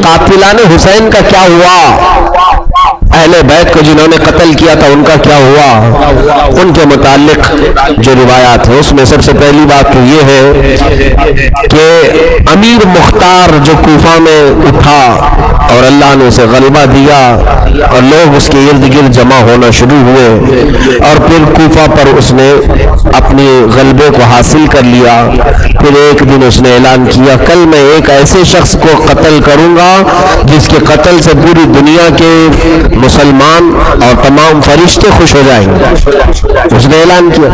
قاتلان حسین کا کیا ہوا، اہل بیت کو جنہوں نے قتل کیا تھا ان کا کیا ہوا، ان کے متعلق جو روایات ہیں اس میں سب سے پہلی بات تو یہ ہے کہ امیر مختار جو کوفہ میں اٹھا اور اللہ نے اسے غلبہ دیا اور لوگ اس کے ارد گرد جمع ہونا شروع ہوئے اور پھر کوفہ پر اس نے اپنی غلبے کو حاصل کر لیا، پھر ایک دن اس نے اعلان کیا کل میں ایک ایسے شخص کو قتل کروں گا جس کے قتل سے پوری دنیا کے مسلمان اور تمام فرشتے خوش ہو جائیں گے، اس نے اعلان کیا۔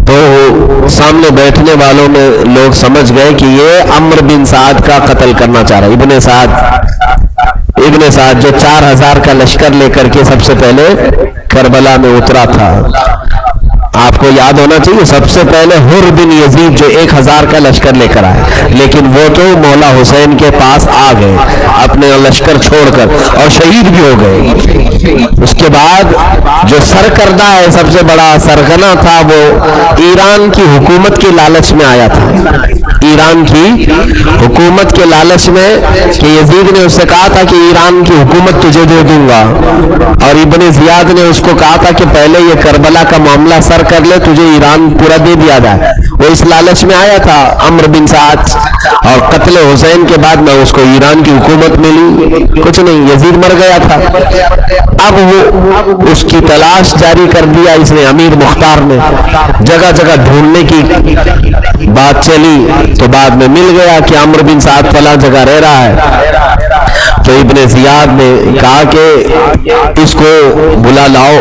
تو سامنے بیٹھنے والوں میں لوگ سمجھ گئے کہ یہ عمرو بن سعد کا قتل کرنا چاہ رہا ہے، ابن سعد جو 4000 کا لشکر لے کر کے سب سے پہلے کربلا میں اترا تھا۔ آپ کو یاد ہونا چاہیے سب سے پہلے حر بن یزید جو 1000 کا لشکر لے کر آئے، لیکن وہ تو مولا حسین کے پاس آ گئے اپنے لشکر چھوڑ کر اور شہید بھی ہو گئے۔ اس کے بعد جو سرکردہ ہے سب سے بڑا سرغنہ تھا وہ ایران کی حکومت کی لالچ میں آیا تھا، ایران کی حکومت کے لالچ میں کہ یزید نے اس سے کہا تھا کہ ایران کی حکومت تجھے دے دوں گا، اور ابن زیاد نے اس کو کہا تھا کہ پہلے یہ کربلا کا معاملہ سر کر لے تجھے ایران پورا دے دیا جائے، وہ اس لالچ میں آیا تھا عمرو بن سعد، اور قتل حسین کے بعد میں اس کو ایران کی حکومت ملی، کچھ نہیں یزید مر گیا تھا۔ اب وہ اس کی تلاش جاری کر دیا اس نے امیر مختار نے، جگہ جگہ ڈھونڈنے کی بات چلی تو بعد میں مل گیا کہ عمرو بن سعد فلاں جگہ رہ رہا ہے، تو ابن زیاد نے کہا کہ اس کو بلا لاؤ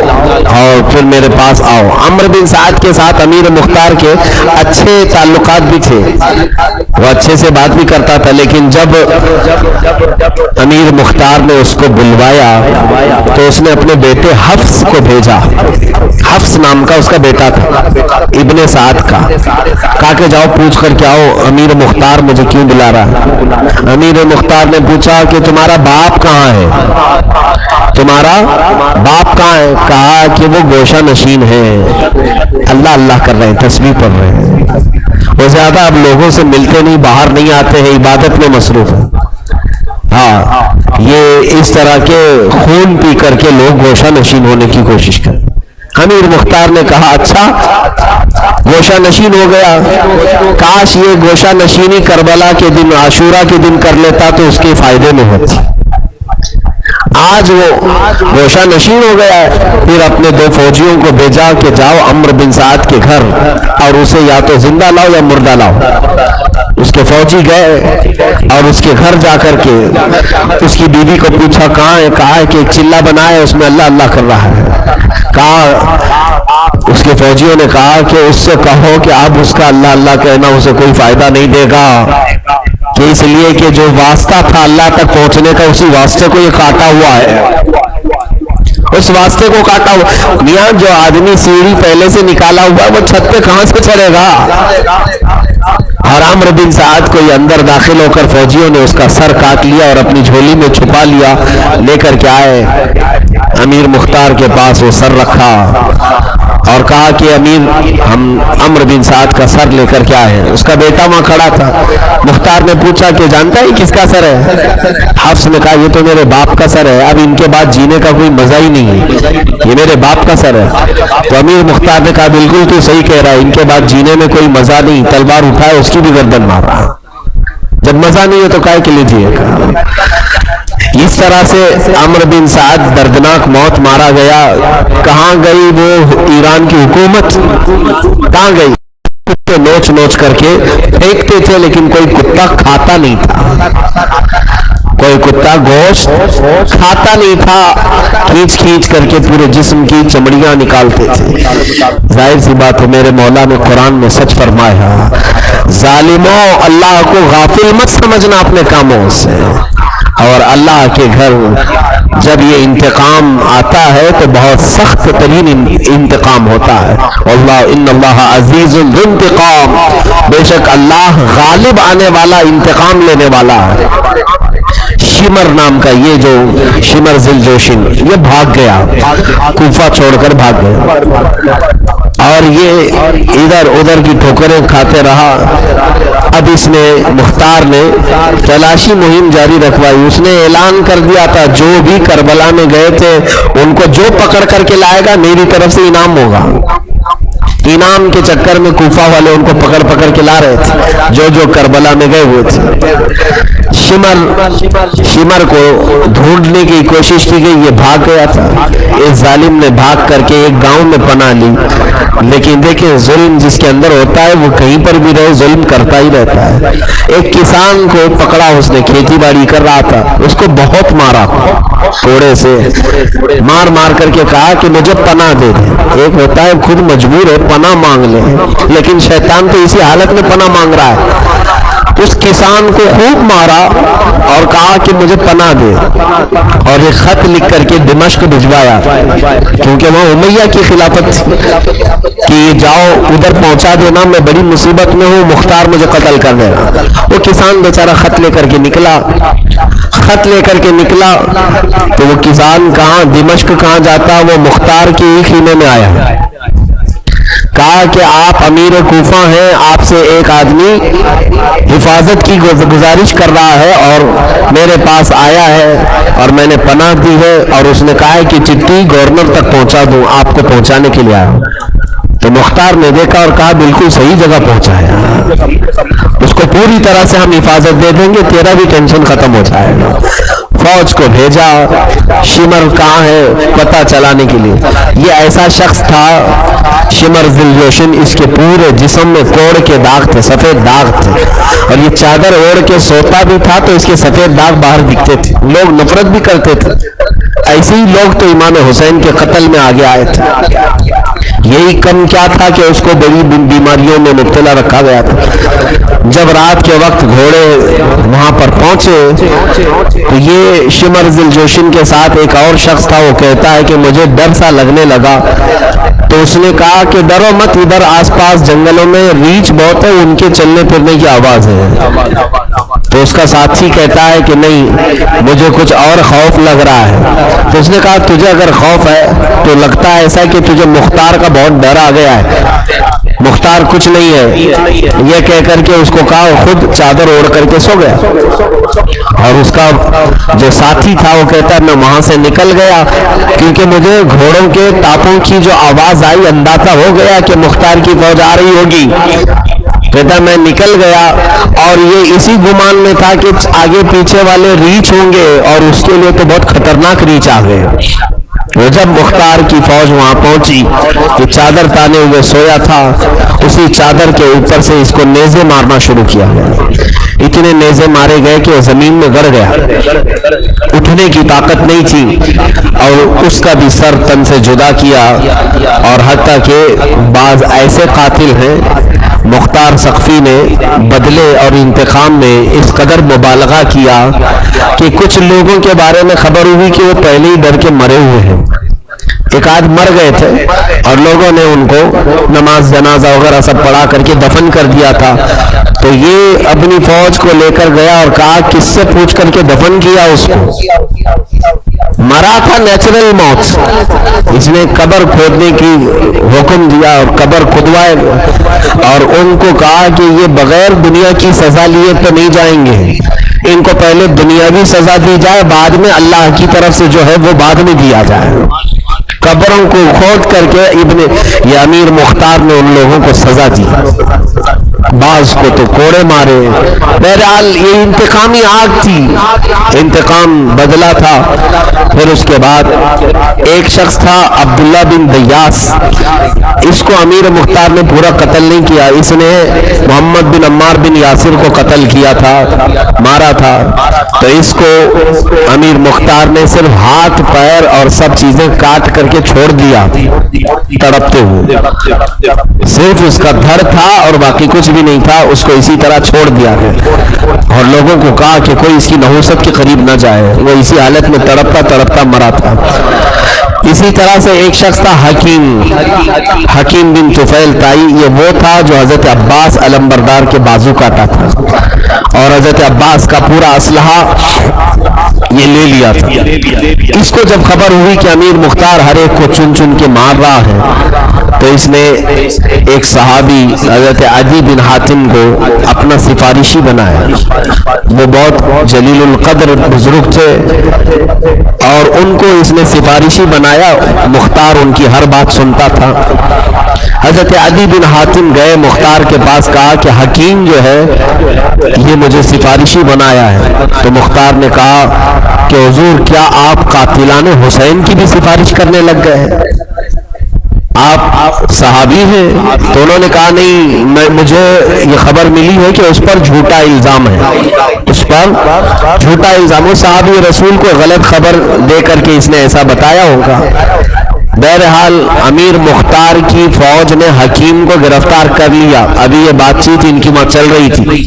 اور پھر میرے پاس آؤ۔ عمرو بن سعد کے ساتھ امیر مختار کے اچھے تعلقات بھی تھے، وہ اچھے سے بات بھی کرتا تھا، لیکن جب امیر مختار نے اس کو بلوایا تو اس نے اپنے بیٹے حفص کو بھیجا، حفص نام کا اس کا بیٹا تھا ابن سعد کا، کہا کہ جاؤ پوچھ کر کے آؤ امیر مختار مجھے کیوں بلا رہا۔ امیر مختار نے پوچھا کہ تمہارا باپ کہاں ہے، تمہارا باپ کہاں ہے، کہا کہ وہ گوشہ نشین ہے، اللہ اللہ کر رہے ہیں، تسبیح پڑھ رہے ہیں، وہ زیادہ اب لوگوں سے ملتے نہیں، باہر نہیں آتے ہیں، عبادت میں مصروف ہیں۔ ہاں یہ اس طرح کے خون پی کر کے لوگ گوشہ نشین ہونے کی کوشش کریں۔ امیر مختار نے کہا اچھا گوشہ نشین ہو گیا، کاش یہ گوشہ نشینی کربلا کے دن عاشورہ کے دن کر لیتا تو اس کے فائدے میں ہوتی۔ آج وہ گوشہ نشین ہو گیا ہے، پھر اپنے 2 فوجیوں کو بھیجا کہ جاؤ عمرو بن سعد کے گھر اور اسے یا تو زندہ لاؤ یا مردہ لاؤ۔ اس کے فوجی گئے اور اس کے گھر جا کر کے اس کی بیوی کو پوچھا کہاں ہے، کہا ہے کہ ایک چلہ بنا ہے اس میں اللہ اللہ کر رہا ہے، کہا اس کے فوجیوں نے کہا کہ اس سے کہو کہ اب اس کا اللہ اللہ کہنا اسے کوئی فائدہ نہیں دے گا، کہ اس لیے کہ جو واسطہ تھا اللہ تک پہنچنے کا اسی واسطے کو یہ کاٹا ہوا ہے، اس واسطے کو کاٹا ہوا۔ میاں جو آدمی سیڑھی پہلے سے نکالا ہوا وہ چھت پہ کہاں سے چڑھے گا؟ اور عمرو بن سعد کو یہ اندر داخل ہو کر فوجیوں نے اس کا سر کاٹ لیا اور اپنی جھولی میں چھپا لیا، لے کر کے آئے امیر مختار کے پاس وہ سر رکھا اور کہا کہ امیر ہم عمرو بن سعد کا سر لے کر کے آئے ہیں۔ اس کا بیٹا وہاں کھڑا تھا، مختار نے پوچھا کہ جانتا ہے کس کا سر ہے؟ حفص نے کہا یہ تو میرے باپ کا سر ہے، اب ان کے بعد جینے کا کوئی مزہ ہی نہیں ہے، یہ میرے باپ کا سر ہے۔ تو امیر مختار نے کہا بالکل تو صحیح کہہ رہا ہے، ان کے بعد جینے میں کوئی مزہ نہیں، تلوار اٹھائے اس کی بھی گردن مار رہا، جب مزہ نہیں ہے تو کائے کے لیے جیے گا۔ اس طرح سے عمرو بن سعد دردناک موت مارا گیا۔ کہاں گئی وہ ایران کی حکومت، کہاں گئی؟ کتے نوچ نوچ کر کے پھینکتے تھے لیکن کوئی کتا کھاتا نہیں تھا، کوئی کتا گوشت کھاتا نہیں تھا، کھینچ کھینچ کر کے پورے جسم کی چمڑیاں نکالتے تھے۔ ظاہر سی بات ہے میرے مولا نے قرآن میں سچ فرمایا، ظالموں اللہ کو غافل مت سمجھنا اپنے کاموں سے، اور اللہ کے گھر جب یہ انتقام آتا ہے تو بہت سخت ترین انتقام ہوتا ہے۔ واللہ ان اللہ عزیز ذو انتقام، بے شک اللہ غالب آنے والا انتقام لینے والا ہے۔ شمر نام کا یہ جو شمر ذل جوشن یہ بھاگ گیا، کوفہ چھوڑ کر بھاگ گیا اور یہ ادھر ادھر کی ٹھوکریں کھاتے رہا۔ اب اس نے مختار نے تلاشی مہم جاری رکھوائی. اس نے اعلان کر دیا تھا جو بھی کربلا میں گئے تھے ان کو جو پکڑ کر کے لائے گا میری طرف سے انعام ہوگا. انعام کے چکر میں کوفہ والے ان کو پکڑ پکڑ کے لا رہے تھے جو جو کربلا میں گئے ہوئے تھے. شمر کو ڈھونڈنے کی کوشش کی گئی, یہ بھاگ گیا تھا. اس ظالم نے بھاگ کر کے ایک گاؤں میں پناہ لی. لیکن دیکھیں ظلم جس کے اندر ہوتا ہے وہ کہیں پر بھی رہے ظلم کرتا ہی رہتا ہے. ایک کسان کو پکڑا, اس نے کھیتی باڑی کر رہا تھا, اس کو بہت مارا کوڑے سے, مار مار کر کے کہا کہ مجھے پناہ دے دے. ایک ہوتا ہے خود مجبور ہے پناہ مانگ لے, لیکن شیطان تو اسی حالت میں پناہ مانگ رہا ہے. اس کسان کو خوب مارا اور کہا کہ مجھے پناہ دے, اور ایک خط لکھ کر کے دمشق بھجوایا, کیونکہ وہاں امیہ کی خلافت تھی کہ جاؤ ادھر پہنچا دینا, میں بڑی مصیبت میں ہوں, مختار مجھے قتل کر دے گا. وہ کسان بیچارہ خط لے کر کے نکلا. تو وہ کسان کہاں, دمشق کہاں جاتا, وہ مختار کے ہی خیمے میں آیا. کہا کہ آپ امیر کوفہ ہیں, آپ سے ایک آدمی حفاظت کی گزارش کر رہا ہے اور میرے پاس آیا ہے اور میں نے پناہ دی ہے, اور اس نے کہا ہے کہ چٹھی گورنر تک پہنچا دوں, آپ کو پہنچانے کے لیے آیا. تو مختار نے دیکھا اور کہا بالکل صحیح جگہ پہنچایا, اس کو پوری طرح سے ہم حفاظت دے دیں گے, تیرا بھی ٹینشن ختم ہو جائے گا. فوج کو بھیجا, شمر کہاں ہے پتہ چلانے کے لیے. یہ ایسا شخص تھا شمر ذوالجوشن, اس کے پورے جسم میں کوڑ کے داغ تھے, سفید داغ تھے, اور یہ چادر اوڑھ کے سوتا بھی تھا تو اس کے سفید داغ باہر دکھتے تھے. لوگ نفرت بھی کرتے تھے. ایسے ہی لوگ تو امام حسین کے قتل میں آگے آئے تھے. یہی کم کیا تھا کہ اس کو بڑی بیماریوں میں مبتلا رکھا گیا تھا. جب رات کے وقت گھوڑے وہاں پر پہنچے تو یہ شمر ذوالجوشن کے ساتھ ایک اور شخص تھا. وہ کہتا ہے کہ مجھے ڈر سا لگنے لگا, تو اس نے کہا کہ ڈرو مت, ادھر آس پاس جنگلوں میں ریچھ بہت ہے, ان کے چلنے پھرنے کی آواز ہے. تو اس کا ساتھی کہتا ہے کہ نہیں, مجھے کچھ اور خوف لگ رہا ہے. تو اس نے کہا تجھے اگر خوف ہے تو لگتا ہے ایسا کہ تجھے مختار کا بہت ڈر آ گیا ہے, مختار کچھ نہیں ہے. یہ کہہ کر کے اس کو کہا, خود چادر اوڑھ کر کے سو گیا. اور اس کا جو ساتھی تھا وہ کہتا ہے میں وہاں سے نکل گیا کیونکہ مجھے گھوڑوں کے ٹاپوں کی جو آواز آئی اندازہ ہو گیا کہ مختار کی فوج آ رہی ہوگی. کہتا میں نکل گیا اور یہ اسی گمان میں تھا کہ آگے پیچھے والے ریچھ ہوں گے, اور اس کے لیے تو بہت خطرناک ریچھ آ گئے. وہ جب مختار کی فوج وہاں پہنچی تو چادر تانے ہوئے سویا تھا, اسی چادر کے اوپر سے اس کو نیزے مارنا شروع کیا. اتنے نیزے مارے گئے کہ وہ زمین میں گڑ گیا, اٹھنے کی طاقت نہیں تھی, اور اس کا بھی سر تن سے جدا کیا. اور حتیٰ کہ بعض ایسے قاتل ہیں, مختار سقفی نے بدلے اور انتقام میں اس قدر مبالغہ کیا کہ کچھ لوگوں کے بارے میں خبر ہوئی کہ وہ پہلے ہی ڈر کے مرے ہوئے ہیں. ایک آدھ مر گئے تھے اور لوگوں نے ان کو نماز جنازہ وغیرہ سب پڑھا کر کے دفن کر دیا تھا. تو یہ اپنی فوج کو لے کر گیا اور کہا کس سے پوچھ کر کے دفن کیا اس کو. مرا تھا نیچرل موت. اس نے قبر کھودنے کی حکم دیا اور قبر کھدوائے, اور ان کو کہا کہ یہ بغیر دنیا کی سزا لیے تو نہیں جائیں گے, ان کو پہلے دنیاوی سزا دی جائے, بعد میں اللہ کی طرف سے جو ہے وہ بعد میں دیا جائے. قبروں کو کھود کر کے یہ امیر مختار نے ان لوگوں کو سزا دی, بعض کو تو کوڑے مارے. بہرحال یہ انتقامی آگ تھی, انتقام بدلا تھا. پھر اس کے بعد ایک شخص تھا عبداللہ بن دیاس, اس کو امیر مختار نے پورا قتل نہیں کیا, اس نے محمد بن عمار بن یاسر کو قتل کیا تھا, مارا تھا. تو اس کو امیر مختار نے صرف ہاتھ پیر اور سب چیزیں کاٹ کر کے چھوڑ دیا تڑپتے ہوئے, صرف اس کا دھڑ تھا اور باقی کچھ بھی نہیں تھا, اس کو اسی طرح چھوڑ دیا ہے. اور لوگوں کو کہا کہ کوئی اس کی نحوست کے قریب نہ جائے, وہ اسی حالت میں تڑپتا تڑپتا مرا تھا. اسی طرح سے ایک شخص تھا حکیم بن طفیل تائی, یہ وہ تھا جو حضرت عباس علمبردار کے بازو کاٹا تھا, اور حضرت عباس کا پورا اسلحہ یہ لے لیا تھا. اس کو جب خبر ہوئی کہ امیر مختار ہر ایک کو چن چن کے مار رہا ہے تو اس نے ایک صحابی حضرت عدی بن حاتم کو اپنا سفارشی بنایا. وہ بہت جلیل القدر بزرگ تھے اور ان کو اس نے سفارشی بنایا. مختار ان کی ہر بات سنتا تھا. حضرت عدی بن حاتم گئے مختار کے پاس, کہا کہ حکیم جو ہے یہ مجھے سفارشی بنایا ہے. تو مختار نے کہا کہ حضور کیا آپ قاتلان حسین کی بھی سفارش کرنے لگ گئے ہیں؟ آپ صحابی ہیں. تو انہوں نے کہا نہیں, مجھے یہ خبر ملی ہے کہ اس پر جھوٹا الزام ہے, اس پر جھوٹا الزام. وہ صحابی رسول کو غلط خبر دے کر کے اس نے ایسا بتایا ہوگا. بہرحال امیر مختار کی فوج نے حکیم کو گرفتار کر لیا. ابھی یہ بات چیت ان کی وہاں چل رہی تھی.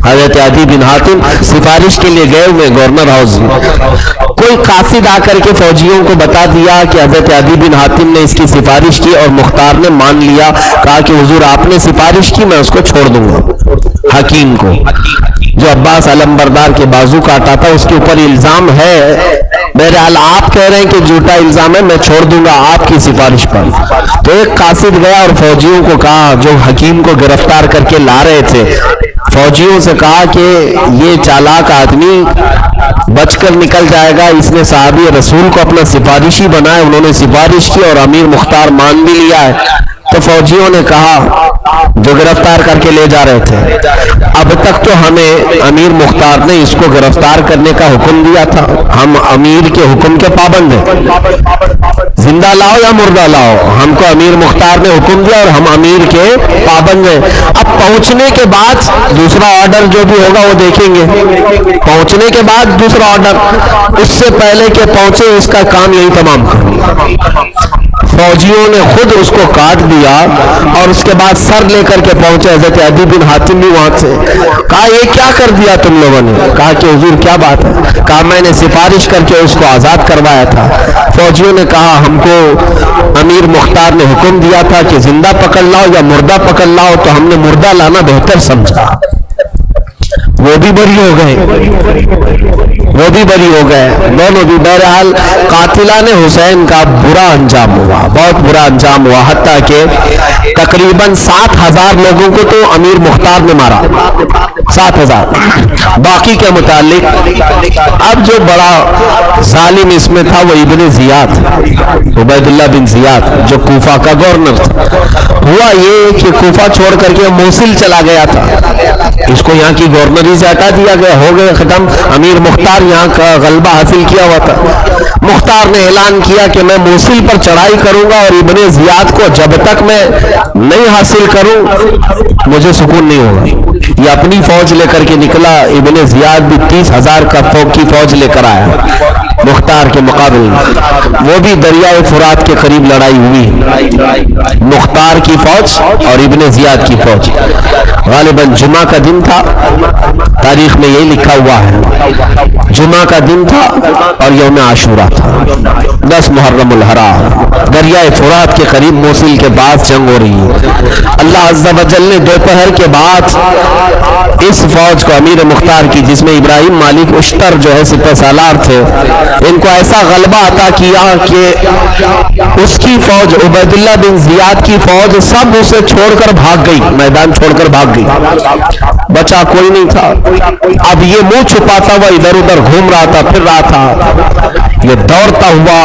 حضرت عدی بن حاتم سفارش کے لیے گئے ہوئے گورنر ہاؤس میں. کوئی قاصد آ کر کے فوجیوں کو بتا دیا کہ حضرت عدی بن حاتم نے اس کی سفارش کی اور مختار نے مان لیا. کہا کہ حضور آپ نے سفارش کی, میں اس کو چھوڑ دوں گا. حکیم کو جو عباس علمبردار کے بازو کاٹا تھا اس کے اوپر الزام ہے. بہرحال آپ کہہ رہے ہیں کہ جھوٹا الزام ہے, میں چھوڑ دوں گا آپ کی سفارش پر. تو ایک قاصد گیا اور فوجیوں کو کہا, جو حکیم کو گرفتار کر کے لا رہے تھے, فوجیوں سے کہا کہ یہ چالاک آدمی بچ کر نکل جائے گا. اس نے صحابی رسول کو اپنا سفارشی بنایا. انہوں نے سفارش کی اور امیر مختار مان بھی لیا ہے. تو فوجیوں نے کہا جو گرفتار کر کے لے جا رہے تھے, اب تک تو ہمیں امیر مختار نے اس کو گرفتار کرنے کا حکم دیا تھا, ہم امیر کے حکم کے پابند ہیں. زندہ لاؤ یا مردہ لاؤ, ہم کو امیر مختار نے حکم دیا اور ہم امیر کے پابند ہیں. اب پہنچنے کے بعد دوسرا آرڈر جو بھی ہوگا وہ دیکھیں گے. پہنچنے کے بعد دوسرا آرڈر, اس سے پہلے کہ پہنچے اس کا کام یہی تمام کرنا. فوجیوں نے خود اس کو کاٹ دیا اور اس کے بعد سر لے کر کے پہنچے. حضرت عدی بن حاتم بھی وہاں سے. کہا یہ کیا کر دیا تم لوگوں نے؟ کہا کہ حضور کیا بات ہے؟ کہا میں نے سفارش کر کے اس کو آزاد کروایا تھا. فوجیوں نے کہا ہم کو امیر مختار نے حکم دیا تھا کہ زندہ پکڑ لاؤ یا مردہ پکڑ لاؤ, تو ہم نے مردہ لانا بہتر سمجھا. وہ بھی بری ہو گئے, وہ بھی بری ہو گئے, دونوں بھی. بہرحال قاتلان حسین کا برا انجام ہوا, بہت برا انجام ہوا. حتیٰ کہ تقریباً 7,000 لوگوں کو تو امیر مختار نے مارا, 7,000. باقی کے متعلق اب جو بڑا ظالم اس میں تھا وہ ابن زیاد, عبید اللہ بن زیاد, جو کوفہ کا گورنر تھا. ہوا یہ کہ کوفہ چھوڑ کر کے موصل چلا گیا تھا. اس کو یہاں کی گورنری سے ہٹا دیا گیا, ہو گئے ختم. امیر مختار یہاں کا غلبہ حاصل کیا ہوا تھا. مختار نے اعلان کیا کہ میں موصل پر چڑھائی کروں گا اور ابن زیاد کو جب تک میں نہیں حاصل کروں مجھے سکون نہیں ہوگا. یہ اپنی فوج لے کر کے نکلا. ابن زیاد بھی 30,000 کی فوج لے کر آیا مختار کے مقابل میں. وہ بھی دریائے فرات کے قریب لڑائی ہوئی, مختار کی فوج اور ابن زیاد کی فوج. غالباً جمعہ کا دن تھا, تاریخ میں یہی لکھا ہوا ہے, جمعہ کا دن تھا اور یوم عاشورہ تھا, 10 محرم الحرام. دریائے فرات کے قریب موصل کے پاس جنگ ہو رہی ہے. اللہ عز و جل نے دوپہر کے بعد اس فوج کو امیر مختار کی, جس میں ابراہیم مالک اشتر جو ہے سپہ سالار تھے, ان کو ایسا غلبہ عطا کیا کہ اس کی فوج, عبید اللہ بن زیاد کی فوج, سب اسے چھوڑ کر بھاگ گئی, میدان چھوڑ کر بھاگ گئی, بچا کوئی نہیں تھا. اب یہ منہ چھپاتا ہوا ادھر ادھر گھوم رہا تھا, پھر رہا تھا. یہ دوڑتا ہوا,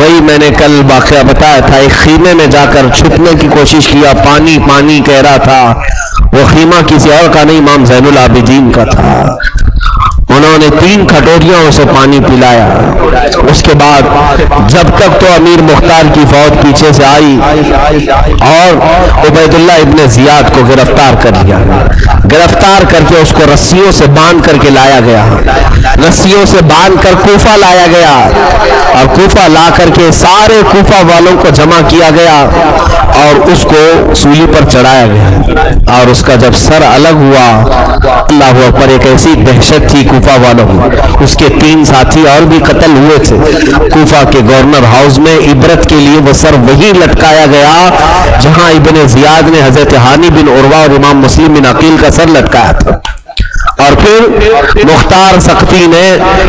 وہی میں نے کل واقعہ بتایا تھا, ایک خیمے میں جا کر چھپنے کی کوشش کیا, پانی پانی کہہ رہا تھا. وہ خیمہ کسی اور کا نہیں, امام زین العابدین کا تھا. انہوں نے 3 کھٹوریاں اسے پانی پلایا. اس کے بعد جب تک تو امیر مختار کی فوج پیچھے سے آئی اور عبید اللہ ابن زیاد کو گرفتار کر لیا. گرفتار کر کے اس کو رسیوں سے باندھ کر کے لایا گیا, رسیوں سے باندھ کر کوفہ لایا گیا, اور کوفہ لا کر کے سارے کوفہ والوں کو جمع کیا گیا اور اس کو سولی پر چڑھایا گیا. اور اس کا جب سر الگ ہوا, اللہ اکبر, ایک ایسی دہشت تھی کوفہ والوں کو. اس کے 3 ساتھی اور بھی قتل ہوئے تھے کوفہ کے گورنر ہاؤس میں. عبرت کے لیے وہ سر وہی لٹکایا گیا جہاں ابن زیاد نے حضرت ہانی بن عروہ اور امام مسلم بن عقیل کا سر لٹکایا تھا. اور پھر مختار سقفی نے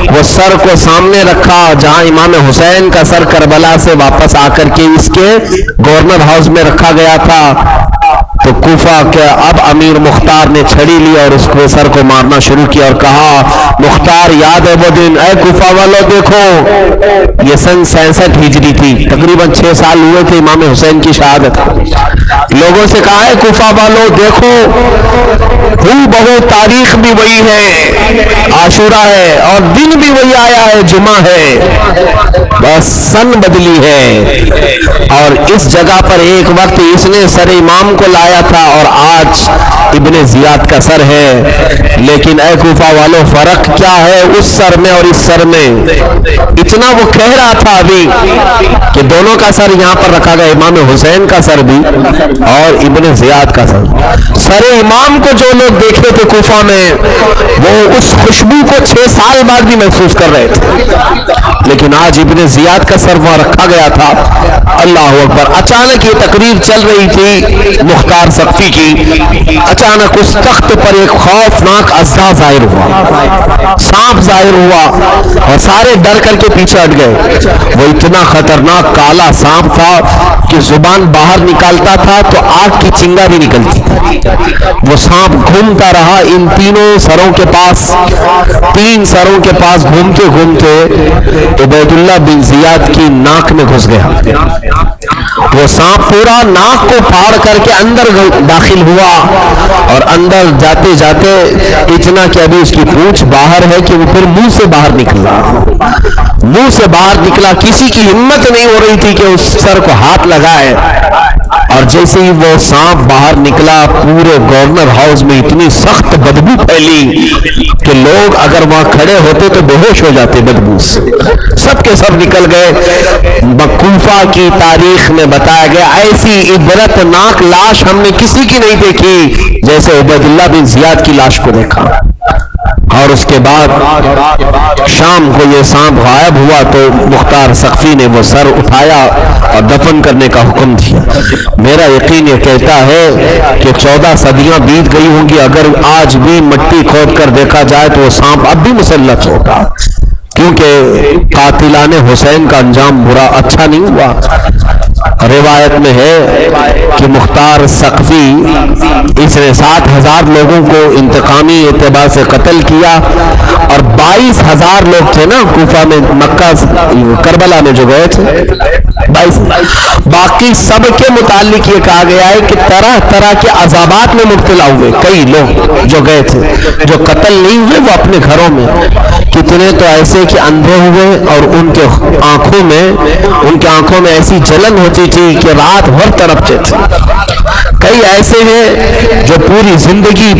وہ سر کو سامنے رکھا جہاں امام حسین کا سر کربلا سے واپس آ کر کے اس کے گورنر ہاؤس میں رکھا گیا تھا. تو کوفہ کے اب امیر مختار نے چھڑی لی اور اس کو سر کو مارنا شروع کیا اور کہا مختار یاد ہے وہ دن؟ اے کوفہ والوں دیکھو. یہ سن 66 ہجری تھی, تقریباً 6 سال ہوئے تھے امام حسین کی شہادت. لوگوں سے کہا ہے کوفہ والوں دیکھو ہو بہو تاریخ بھی وہی ہے, عاشورہ ہے, اور دن بھی وہی آیا ہے, جمعہ ہے, بس سن بدلی ہے. اور اس جگہ پر ایک وقت اس نے سر امام کو لایا تھا اور آج ابن زیاد کا سر ہے. لیکن اے کوفہ والوں فرق کیا ہے اس سر میں اور اس سر میں؟ اتنا وہ کہہ رہا تھا ابھی کہ دونوں کا سر یہاں پر رکھا گیا, امام حسین کا سر بھی اور ابن زیاد کا سر. سر امام کو جو لوگ دیکھے تھے کوفہ میں وہ اس خوشبو کو 6 سال بعد بھی محسوس کر رہے تھے, لیکن آج ابن زیاد کا سر وہاں رکھا گیا تھا. اللہ اکبر. اچانک یہ تقریر چل رہی تھی مختار سقفی کی, اچانک اس تخت پر ایک خوفناک اژدھا ظاہر ہوا, سانپ ظاہر ہوا اور سارے ڈر کر کے پیچھے ہٹ گئے. وہ اتنا خطرناک کالا سانپ تھا کہ زبان باہر نکالتا تھا تو آگ کی چنگاری نکلتی تھی. وہ سانپ گھومتا رہا ان تینوں سروں کے پاس, 3 سروں کے پاس گھومتے گھومتے عبید اللہ بن زیاد کی ناک میں گھس گیا. وہ سانپ پورا ناک کو پھاڑ کر کے اندر داخل ہوا اور اندر جاتے جاتے اتنا کہ ابھی اس کی پونچھ باہر ہے کہ وہ پھر منہ سے باہر نکلا. منہ سے باہر نکلا, کسی کی ہمت نہیں ہو رہی تھی کہ اس سر کو ہاتھ لگائے. اور جیسے ہی وہ سانپ باہر نکلا پورے گورنر ہاؤس میں اتنی سخت بدبو پھیلی کہ لوگ اگر وہاں کھڑے ہوتے تو بے ہوش ہو جاتے بدبو سے. سب کے سب نکل گئے. کوفہ کی تاریخ میں بتایا گیا ایسی عبرت ناک لاش ہم نے کسی کی نہیں دیکھی جیسے عبید اللہ بن زیاد کی لاش کو دیکھا. اور اس کے بعد شام کو یہ سانپ غائب ہوا تو مختار سقفی نے وہ سر اٹھایا اور دفن کرنے کا حکم دیا. میرا یقین یہ کہتا ہے کہ 14 صدیاں بیت گئی ہوں گی, اگر آج بھی مٹی کھود کر دیکھا جائے تو وہ سانپ اب بھی مسلط ہوگا, کیونکہ قاتلان حسین کا انجام برا اچھا نہیں ہوا. روایت میں ہے کہ مختار سقفی اس نے 7,000 لوگوں کو انتقامی اعتبار سے قتل کیا اور 22,000 لوگ تھے نا کوفہ میں, مکہ کربلا میں جو گئے تھے 22. باقی سب کے متعلق یہ کہا گیا ہے کہ طرح طرح کے عذابات میں مبتلا ہوئے کئی لوگ جو گئے تھے. جو قتل نہیں ہوئے وہ اپنے گھروں میں, کتنے تو ایسے کہ اندھے ہوئے اور ان کے آنکھوں میں ایسی جلن ہوتی تھی کہ رات بھر تڑپتے تھے. کئی ایسے ہیں جو پوری زندگی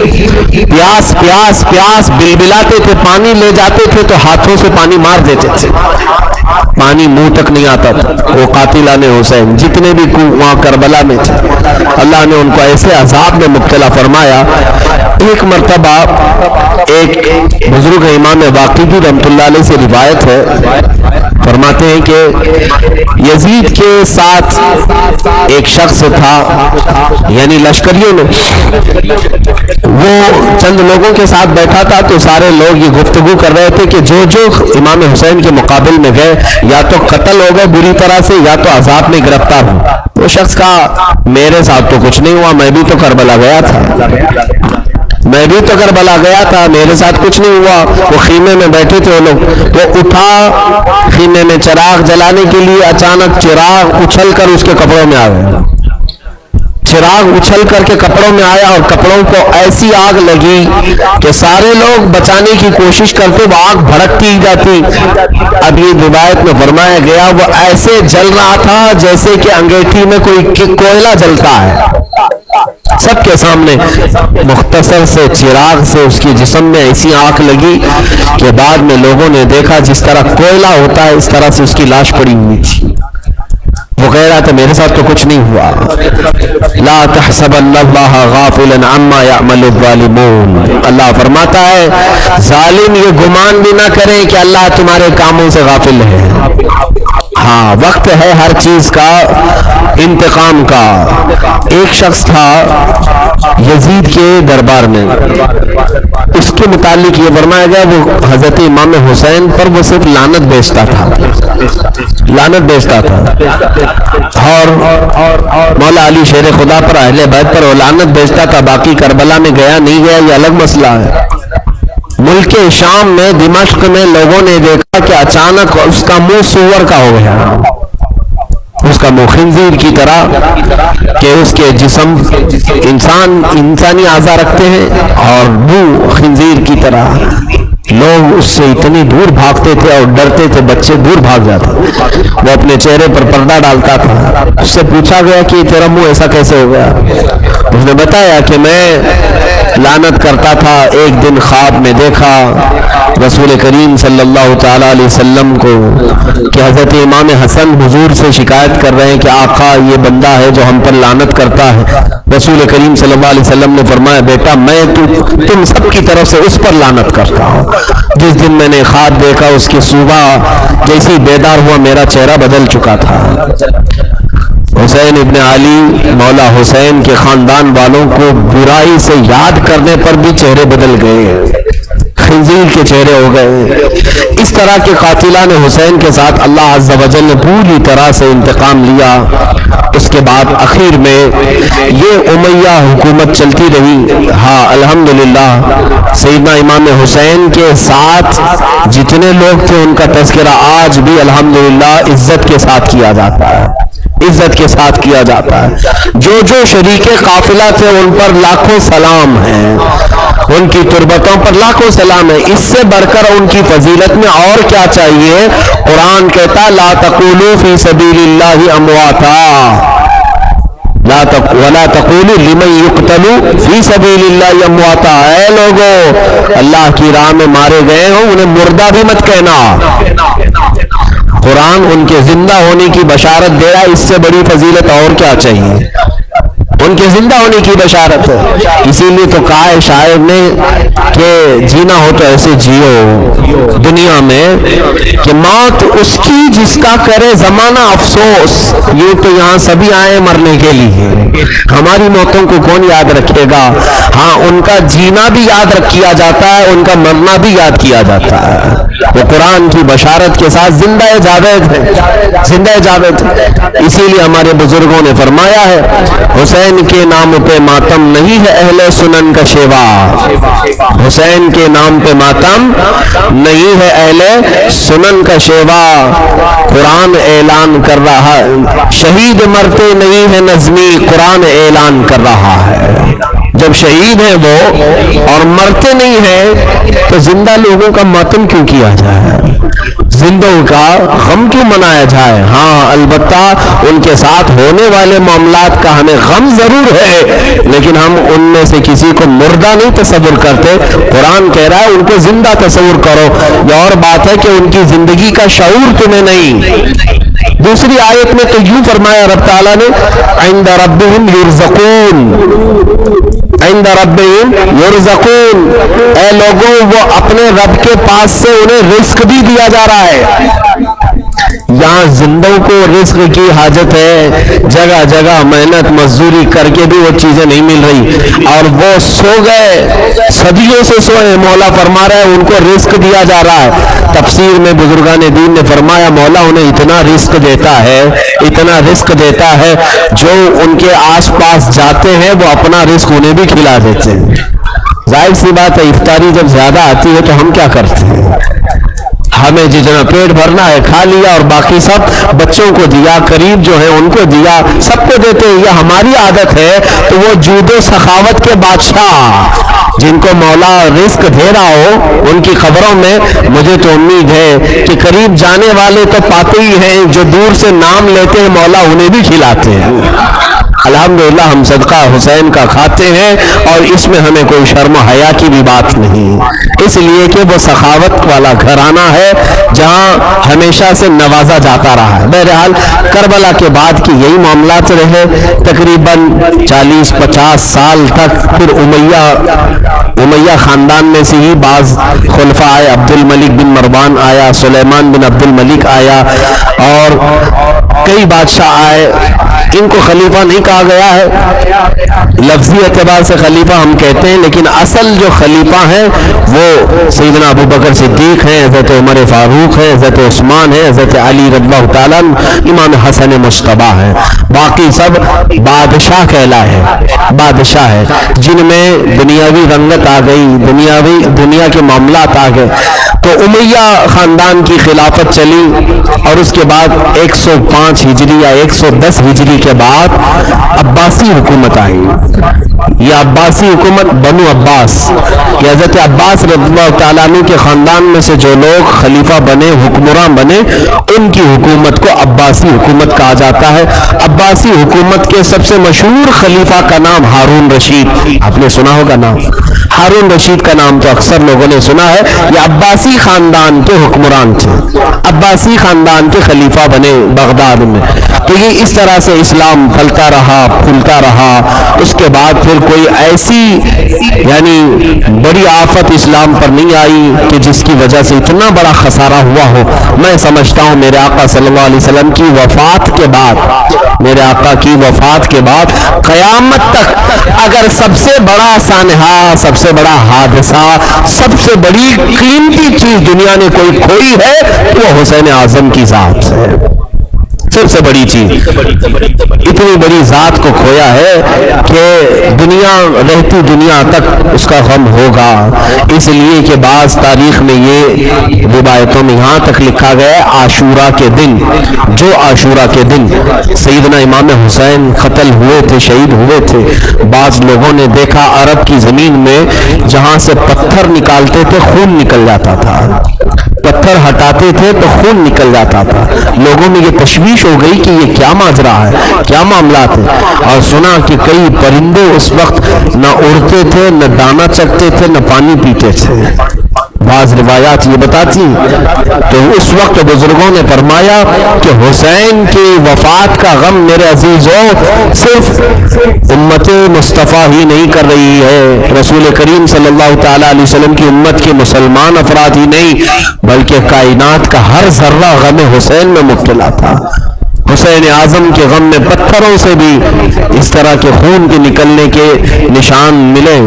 پیاس پیاس پیاس بلبلاتے تھے, پانی لے جاتے تھے تو ہاتھوں سے پانی مار دیتے تھے, پانی منہ تک نہیں آتا تھا. وہ قاتلان حسین جتنے بھی وہاں کربلا میں تھے اللہ نے ان کو ایسے عذاب میں مبتلا فرمایا. ایک مرتبہ ایک بزرگ امام واقعی رحمۃ اللہ علیہ سے روایت ہے, فرماتے ہیں کہ یزید کے ساتھ ایک شخص تھا, یعنی لشکریوں میں وہ چند لوگوں کے ساتھ بیٹھا تھا تو سارے لوگ یہ گفتگو کر رہے تھے کہ جو امام حسین کے مقابل میں گئے یا تو قتل ہو گئے بری طرح سے یا تو عذاب میں گرفتار ہو. وہ شخص کہا میرے ساتھ تو کچھ نہیں ہوا, میں بھی تو کربلا گیا تھا, میرے ساتھ کچھ نہیں ہوا. وہ خیمے میں بیٹھے تھے وہ لوگ, وہ اٹھا خیمے میں چراغ جلانے کے لیے, اچانک چراغ اچھل کر اس کے کپڑوں میں آ گیا. چراغ اچھل کر کے کپڑوں میں آیا اور کپڑوں کو ایسی آگ لگی کہ سارے لوگ بچانے کی کوشش کرتے, وہ آگ بھڑکتی ہی جاتی. اب یہ روایت میں فرمایا گیا وہ ایسے جل رہا تھا جیسے کہ انگیٹھی میں کوئی کوئلہ جلتا ہے. سب کے سامنے مختصر سے چراغ سے اس کی جسم میں ایسی آنکھ لگی کہ بعد میں لوگوں نے دیکھا جس طرح کوئلہ ہوتا ہے اس طرح سے اس کی لاش پڑی ہوئی تھی. وہ کہہ رہا تھا میرے ساتھ تو کچھ نہیں ہوا. لا تحسبن اللہ غافلا عما يعمل الظالمون, اللہ فرماتا ہے ظالم یہ گمان بھی نہ کریں کہ اللہ تمہارے کاموں سے غافل ہے. ہاں وقت ہے ہر چیز کا انتقام کا. ایک شخص تھا یزید کے دربار میں، اس کے متعلق یہ فرمایا گیا وہ حضرت امام حسین پر وہ صرف لعنت بیچتا تھا، لعنت بیچتا تھا، اور مولا علی شیر خدا پر، اہل بیت پر وہ لعنت بیچتا تھا، باقی کربلا میں گیا نہیں گیا یہ الگ مسئلہ ہے۔ ملک شام میں دمشق میں لوگوں نے دیکھا کہ اچانک اس کا منہ سور کا ہو گیا، اس کا منہ خنزیر کی طرح، کہ اس کے جسم انسانی اعضا رکھتے ہیں اور منہ خنزیر کی طرح، لوگ اس سے اتنی دور بھاگتے تھے اور ڈرتے تھے، بچے دور بھاگ جاتے، وہ اپنے چہرے پر پردہ ڈالتا تھا۔ اس سے پوچھا گیا کہ تیرا منہ ایسا کیسے ہو گیا؟ اس نے بتایا کہ میں لعنت کرتا تھا، ایک دن خواب میں دیکھا رسول کریم صلی اللہ تعالیٰ علیہ وسلم کو کہ حضرت امام حسن حضور سے شکایت کر رہے ہیں کہ آقا یہ بندہ ہے جو ہم پر لعنت کرتا ہے۔ رسول کریم صلی اللہ علیہ وسلم نے فرمایا بیٹا میں تم سب کی طرف سے اس پر لعنت کرتا ہوں۔ جس دن میں نے خواب دیکھا اس کی صبح جیسی بیدار ہوا میرا چہرہ بدل چکا تھا۔ حسین ابن علی مولا حسین کے خاندان والوں کو برائی سے یاد کرنے پر بھی چہرے بدل گئے، خنزیر کے چہرے ہو گئے۔ اس طرح کے قاتلان حسین کے ساتھ اللہ عز و جل نے پوری طرح سے انتقام لیا۔ اس کے بعد اخیر میں یہ امیہ حکومت چلتی رہی۔ ہاں الحمدللہ سیدنا امام حسین کے ساتھ جتنے لوگ تھے ان کا تذکرہ آج بھی الحمدللہ عزت کے ساتھ کیا جاتا ہے، عزت کے ساتھ کیا جاتا ہے۔ جو جو شریک قافلہ تھے ان پر لاکھوں سلام ہیں، ان کی تربتوں پر لاکھوں سلام ہے۔ اس سے بڑھ کر ان کی فضیلت میں اور کیا چاہیے؟ قرآن کہتا لا تقولوا فی سبیل اللہ امواتا ولا تقولوا لمن يقتل فی سبیل اللہ امواتا، اے لوگو اللہ کی راہ میں مارے گئے ہوں انہیں مردہ بھی مت کہنا۔ قرآن ان کے زندہ ہونے کی بشارت دے رہا ہے، اس سے بڑی فضیلت اور کیا چاہیے؟ ان کے زندہ ہونے کی بشارت ہے۔ اسی لیے تو کہا ہے شاعر نے کہ جینا ہو تو ایسے جیو دنیا میں کہ موت اس کی جس کا کرے زمانہ افسوس، یہ تو یہاں سبھی آئے مرنے کے لیے، ہماری موتوں کو کون یاد رکھے گا؟ ہاں ان کا جینا بھی یاد کیا جاتا ہے، ان کا مرنا بھی یاد کیا جاتا ہے۔ وہ قرآن کی بشارت کے ساتھ زندہ جاوید ہے، زندہ جاوید۔ اسی لیے ہمارے بزرگوں نے فرمایا ہے حسین کے نام پہ ماتم نہیں ہے اہل سنن کا شیوا، حسین کے نام پہ ماتم نہیں ہے اہل سنن کا شیوا۔ قرآن اعلان کر رہا ہے شہید مرتے نہیں ہے نظمی، قرآن اعلان کر رہا ہے جب شہید ہیں وہ اور مرتے نہیں ہیں تو زندہ لوگوں کا ماتم کیوں کیا جائے، زندوں کا غم کیوں منایا جائے؟ ہاں البتہ ان کے ساتھ ہونے والے معاملات کا ہمیں غم ضرور ہے، لیکن ہم ان میں سے کسی کو مردہ نہیں تصور کرتے۔ قرآن کہہ رہا ہے ان کو زندہ تصور کرو۔ یہ اور بات ہے کہ ان کی زندگی کا شعور تمہیں نہیں۔ دوسری آیت میں تو یوں فرمایا رب تعالیٰ نے عند ربهم یرزقون، عند ربهم یرزقون، اے لوگوں وہ اپنے رب کے پاس سے انہیں رزق بھی دیا جا رہا ہے۔ یہاں زندوں کو رزق کی حاجت ہے، جگہ جگہ محنت مزدوری کر کے بھی وہ چیزیں نہیں مل رہی، اور وہ سو گئے صدیوں سے سوئے، مولا فرما رہا ہے ان کو رزق دیا جا رہا ہے۔ تفسیر میں بزرگان دین نے فرمایا مولا انہیں اتنا رزق دیتا ہے، اتنا رزق دیتا ہے جو ان کے آس پاس جاتے ہیں وہ اپنا رزق انہیں بھی کھلا دیتے ہیں۔ ظاہر سی بات ہے افطاری جب زیادہ آتی ہے تو ہم کیا کرتے ہیں؟ ہمیں جتنا پیٹ بھرنا ہے کھا لیا اور باقی سب بچوں کو دیا، قریب جو ہیں ان کو دیا، سب کو دیتے ہیں، یہ ہماری عادت ہے۔ تو وہ جود و سخاوت کے بادشاہ جن کو مولا رزق دے رہا ہو ان کی خبروں میں مجھے تو امید ہے کہ قریب جانے والے تو پاتے ہی ہیں، جو دور سے نام لیتے ہیں مولا انہیں بھی کھلاتے ہیں۔ الحمدللہ ہم صدقہ حسین کا کھاتے ہیں اور اس میں ہمیں کوئی شرم و حیا کی بھی بات نہیں، اس لیے کہ وہ سخاوت والا گھرانہ ہے جہاں ہمیشہ سے نوازا جاتا رہا ہے۔ بہرحال کربلا کے بعد کی یہی معاملات رہے تقریباً 40-50 سال تک۔ پھر امیہ خاندان میں سے ہی بعض خلفاء آئے، عبد الملک بن مروان آیا، سلیمان بن عبد الملک آیا، اور کئی بادشاہ آئے، ان کو خلیفہ نہیں کہا گیا ہے، لفظی اعتبار سے خلیفہ ہم کہتے ہیں، لیکن اصل جو خلیفہ ہیں وہ سیدنا ابو بکر صدیق ہیں، حضرت عمر فاروق ہیں، حضرت عثمان ہیں، حضرت علی رضی اللہ تعالیٰ، امام حسن مجتبیٰ ہیں، باقی سب بادشاہ کہلائے، بادشاہ ہے جن میں دنیاوی رنگت آ گئی، دنیا کے معاملات آ گئے۔ تو امیہ خاندان کی خلافت چلی اور اس کے بعد 105 ہجری یا 110 ہجری کے بعد عباسی حکومت آئی۔ یہ عباسی حکومت بنو عباس، کہ حضرت عباس رضی اللہ تعالیٰ عنہ کے خاندان میں سے جو لوگ خلیفہ بنے، حکمراں بنے، ان کی حکومت کو عباسی حکومت کہا جاتا ہے۔ عباسی حکومت کے سب سے مشہور خلیفہ کا نام ہارون رشید، آپ نے سنا ہوگا نام، ہارون رشید کا نام تو اکثر لوگوں نے سنا ہے۔ یہ عباسی خاندان کے حکمران تھے، عباسی خاندان کے خلیفہ بنے بغداد میں۔ تو یہ اس طرح سے اسلام پھلتا رہا، پھولتا رہا۔ اس کے بعد پھر کوئی ایسی یعنی بڑی آفت اسلام پر نہیں آئی کہ جس کی وجہ سے اتنا بڑا خسارہ ہوا ہو۔ میں سمجھتا ہوں میرے آقا صلی اللہ علیہ وسلم کی وفات کے بعد، میرے آقا کی وفات کے بعد قیامت تک اگر سب سے بڑا سانحہ، سب سے بڑا حادثہ، سب سے بڑی قیمتی چیز دنیا نے کوئی کھوئی ہے تو وہ حسین اعظم کی ذات ہے۔ سب سے بڑی چیز، اتنی بڑی ذات کو کھویا ہے کہ دنیا رہتی دنیا تک اس کا غم ہوگا۔ اس لیے کہ بعض تاریخ میں یہ روایتوں میں یہاں تک لکھا گیا ہے عاشورہ کے دن، جو عاشورہ کے دن سیدنا امام حسین قتل ہوئے تھے، شہید ہوئے تھے، بعض لوگوں نے دیکھا عرب کی زمین میں جہاں سے پتھر نکالتے تھے خون نکل جاتا تھا، پتھر ہٹاتے تھے تو خون نکل جاتا تھا۔ لوگوں میں یہ تشویش ہو گئی کہ یہ کیا ماجرا ہے، کیا معاملات ہیں، اور سنا کہ کئی پرندے اس وقت نہ اڑتے تھے، نہ دانا چکتے تھے، نہ پانی پیتے تھے۔ بعض روایات یہ بتاتی، تو اس وقت بزرگوں نے فرمایا کہ حسین کی وفات کا غم میرے عزیزوں صرف امت مصطفیٰ ہی نہیں کر رہی ہے، رسول کریم صلی اللہ تعالیٰ علیہ وسلم کی امت کے مسلمان افراد ہی نہیں بلکہ کائنات کا ہر ذرہ غم حسین میں مبتلا تھا۔ حسین اعظم کے غم میں پتھروں سے بھی اس طرح کے خون کے نکلنے کے نشان ملے۔